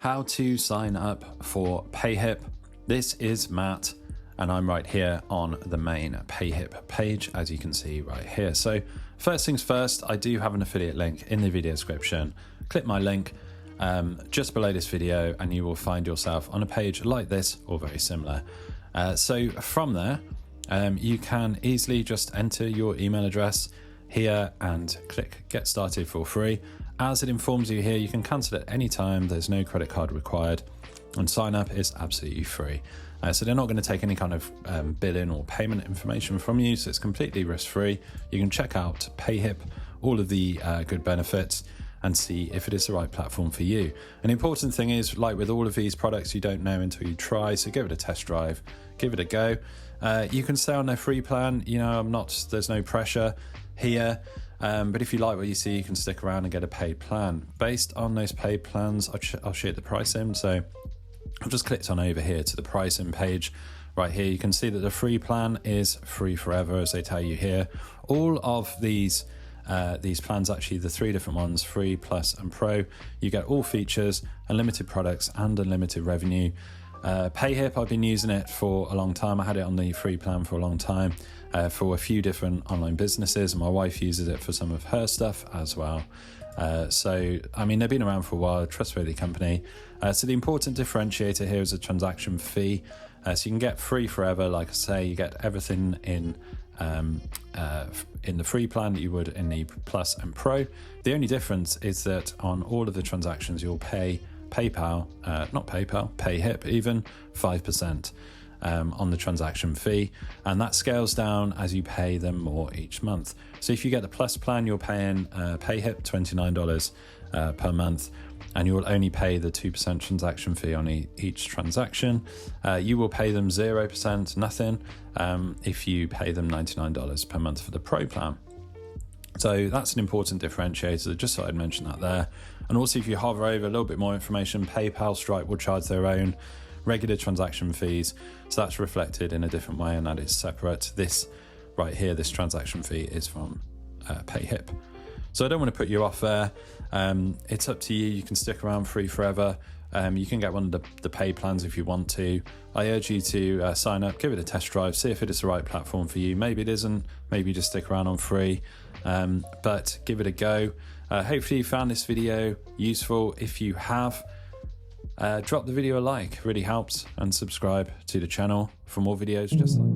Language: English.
How to sign up for Payhip. This is Matt, and I'm right here on the main Payhip page, as you can see right here. So first things first, I do have an affiliate link in the video description. Click my link just below this video and you will find yourself on a page like this or very similar. So from there, you can easily just enter your email address here and click get started for free. As it informs you here, you can cancel at any time. There's no credit card required, and sign up is absolutely free. So they're not going to take any kind of billing or payment information from you, so it's completely risk-free. You can check out Payhip, all of the good benefits, and see if it is the right platform for you. An important thing is, like with all of these products, you don't know until you try, so give it a test drive, give it a go. You can stay on their free plan. You know, there's no pressure here. But if you like what you see, you can stick around and get a paid plan. Based on those paid plans, I'll share the pricing. So I've just clicked on over here to the pricing page. Right here, you can see that the free plan is free forever, as they tell you here. All of these plans, actually the three different ones, free, plus and pro, you get all features, unlimited products and unlimited revenue. Payhip, I've been using it for a long time. I had it on the free plan for a long time for a few different online businesses, and my wife uses it for some of her stuff as well. So, I mean, they've been around for a while, a trustworthy company. So the important differentiator here is a transaction fee. So you can get free forever. Like I say, you get everything in the free plan that you would in the Plus and Pro. The only difference is that on all of the transactions, you'll pay Payhip even 5% on the transaction fee, and that scales down as you pay them more each month. So if you get the Plus plan, you're paying Payhip $29 per month, and you will only pay the 2% transaction fee on each transaction. You will pay them 0%, nothing, if you pay them $99 per month for the Pro plan. So that's an important differentiator, just thought I'd mention that there. And also, if you hover over a little bit more information, PayPal, Stripe will charge their own regular transaction fees. So that's reflected in a different way, and that is separate. This right here, this transaction fee is from Payhip. So I don't want to put you off there. It's up to you. You can stick around free forever. You can get one of the paid plans if you want to. I urge you to sign up, give it a test drive, see if it is the right platform for you. Maybe it isn't, maybe just stick around on free, but give it a go. Hopefully you found this video useful. If you have, drop the video a like, really helps, and subscribe to the channel for more videos just like